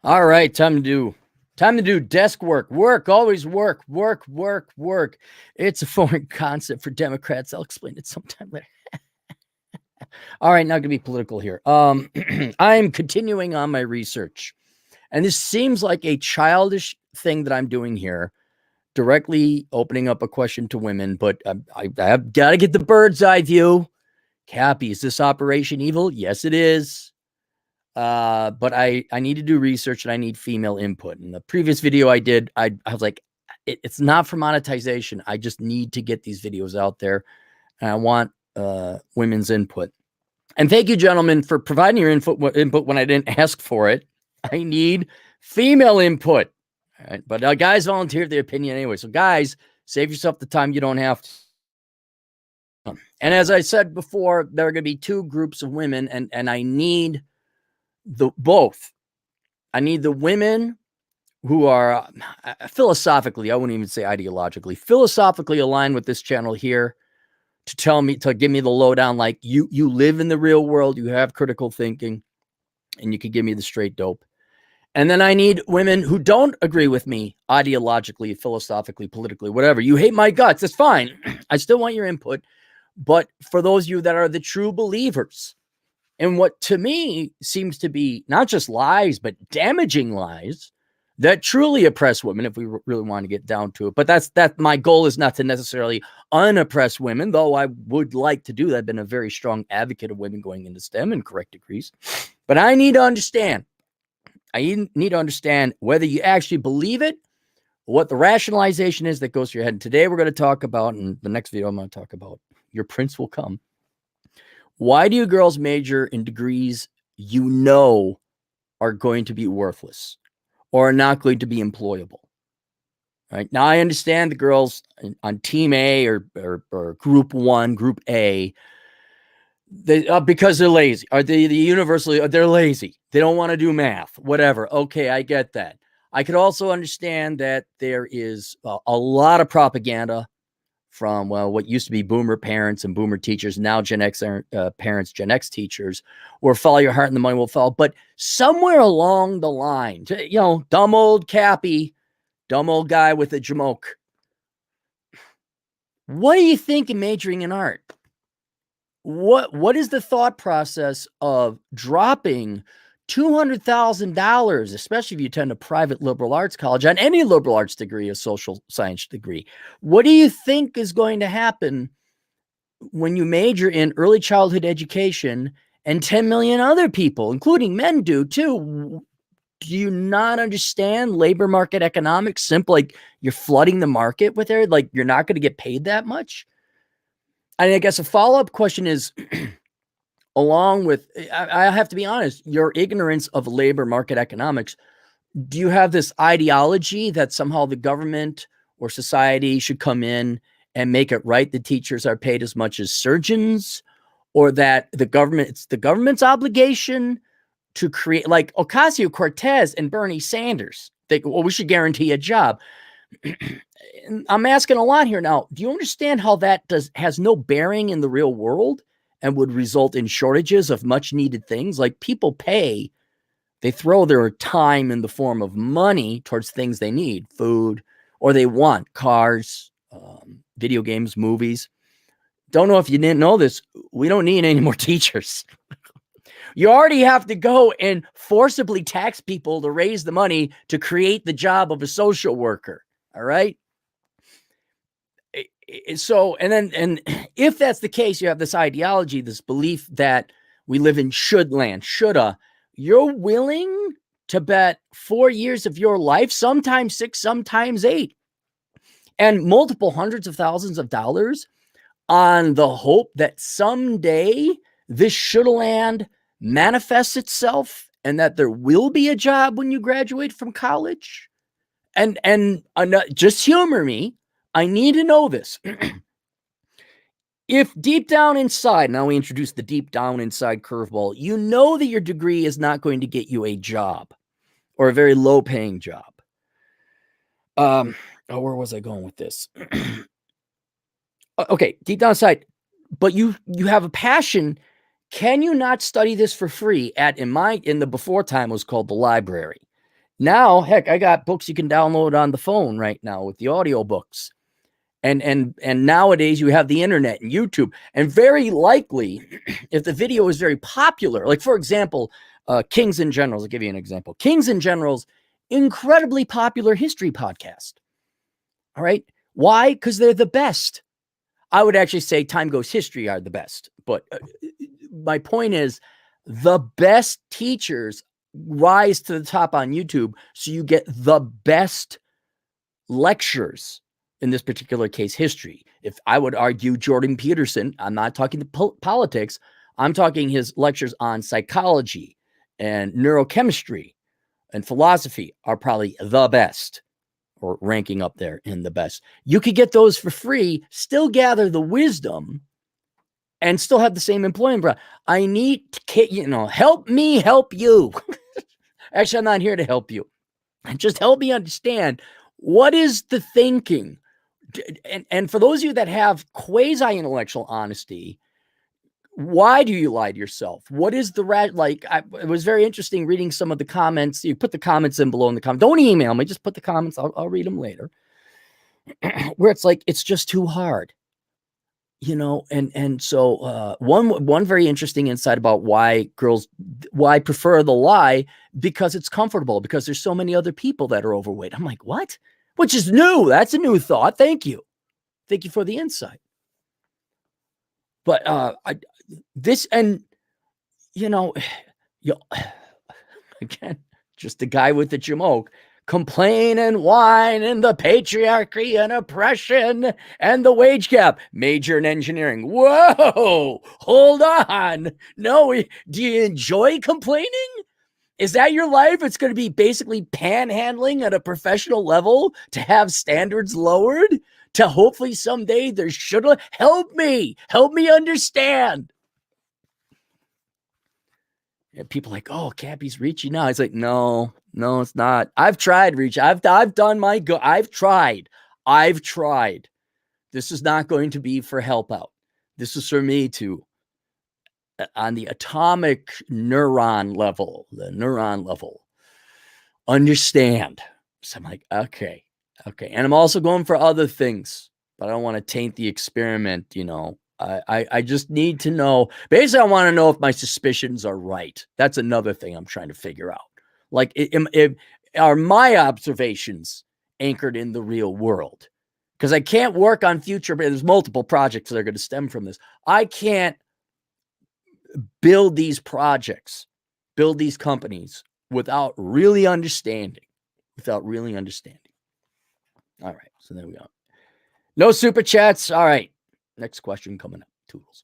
All right, time to do desk work. Work, always work, work, work, work. It's a foreign concept for Democrats. I'll explain it sometime later. All right, not going to be political here. I'm continuing on my research, and this seems like a childish thing that I'm doing here, directly opening up a question to women. But I've got to get the bird's eye view. Cappy, is this Operation Evil? Yes, it is. But I need to do research and I need female input. In the previous video I did, I was like, it's not for monetization. I just need to get these videos out there, and I want women's input. And thank you, gentlemen, for providing your input when I didn't ask for it. I need female input. All right, but guys volunteered their opinion anyway. So guys, save yourself the time. You don't have to. And as I said before, there are going to be two groups of women, and I need both. I need the women who are philosophically, I wouldn't even say ideologically, philosophically aligned with this channel here, to give me the lowdown. Like you live in the real world, you have critical thinking, and you can give me the straight dope. And then I need women who don't agree with me ideologically, philosophically, politically, whatever. You hate my guts, that's fine. I still want your input. But for those of you that are the true believers, and what to me seems to be not just lies, but damaging lies that truly oppress women, if we really want to get down to it. But that's my goal is not to necessarily unoppress women, though I would like to do that. I've been a very strong advocate of women going into STEM in correct degrees. But I need to understand. I need to understand whether you actually believe it, what the rationalization is that goes through your head. And today we're going to talk about, in the next video I'm going to talk about, your prince will come. Why do you girls major in degrees you know are going to be worthless or are not going to be employable? Right now, I understand the girls on Team A or Group 1, Group A, because they're lazy. Are they universally? They're lazy. They don't want to do math. Whatever. Okay, I get that. I could also understand that there is a lot of propaganda from, well, what used to be boomer parents and boomer teachers, now Gen X parents, Gen X teachers, or follow your heart and the money will follow. But somewhere along the line, dumb old Cappy, dumb old guy with a jamoke. What do you think in majoring in art? What is the thought process of dropping $200,000, especially if you attend a private liberal arts college, on any liberal arts degree, a social science degree? What do you think is going to happen when you major in early childhood education and 10 million other people, including men, do too? Do you not understand labor market economics? Simple, like you're flooding the market with it, like you're not going to get paid that much. I guess a follow-up question is, along with, I have to be honest, your ignorance of labor market economics, do you have this ideology that somehow the government or society should come in and make it right that teachers are paid as much as surgeons, or that it's the government's obligation to create, like Ocasio-Cortez and Bernie Sanders, we should guarantee a job. I'm asking a lot here now. Do you understand how that has no bearing in the real world and would result in shortages of much needed things? Like people pay, they throw their time in the form of money towards things they need, food, or they want cars, video games, movies. Don't know if you didn't know this. We don't need any more teachers. You already have to go and forcibly tax people to raise the money to create the job of a social worker. All right. So, and if that's the case, you have this ideology, this belief that we live in should land, shoulda. You're willing to bet 4 years of your life, sometimes 6, sometimes 8, and multiple hundreds of thousands of dollars on the hope that someday this shoulda land manifests itself and that there will be a job when you graduate from college. And just humor me. I need to know this. If deep down inside, now we introduce the deep down inside curveball, you know that your degree is not going to get you a job or a very low paying job. Where was I going with this? Okay, deep down inside, but you have a passion. Can you not study this for free in the before time was called the library? Now, heck, I got books you can download on the phone right now with the audio books. And nowadays you have the internet and YouTube, and very likely if the video is very popular, like for example, Kings and Generals, I'll give you an example. Kings and Generals, incredibly popular history podcast. All right. Why? Because they're the best. I would actually say Time Goes History are the best. But my point is the best teachers rise to the top on YouTube. So you get the best lectures. In this particular case, history. If I would argue Jordan Peterson, I'm not talking politics, I'm talking his lectures on psychology and neurochemistry and philosophy are probably the best, or ranking up there in the best. You could get those for free, still gather the wisdom, and still have the same employment. I need to, help me help you. Actually, I'm not here to help you. Just help me understand what is the thinking. And for those of you that have quasi-intellectual honesty, why do you lie to yourself? What is the it was very interesting reading some of the comments. You put the comments in below in the comments. Don't email me. Just put the comments. I'll read them later. Where it's like, it's just too hard. And so one very interesting insight about why prefer the lie, because it's comfortable, because there's so many other people that are overweight. I'm like, what? Which is new. That's a new thought. Thank you for the insight. But again, just the guy with the jamoke, complain and whine and the patriarchy and oppression and the wage gap, major in engineering. Whoa, hold on. No, do you enjoy complaining? Is that your life? It's going to be basically panhandling at a professional level to have standards lowered, to hopefully someday there should help me understand. And people like, oh, Cappy's reaching now. It's like, no, it's not. I've tried reach. I've done my go. I've tried. This is not going to be for help out. This is for me to, on the atomic neuron level, understand. So I'm like, okay. And I'm also going for other things, but I don't want to taint the experiment, I just need to know. Basically, I want to know if my suspicions are right. That's another thing I'm trying to figure out. Like, are my observations anchored in the real world? Because I can't work on future, but there's multiple projects that are going to stem from this. I can't build these projects, build these companies without really understanding. All right, so there we go. No super chats. All right, next question coming up. Toodles.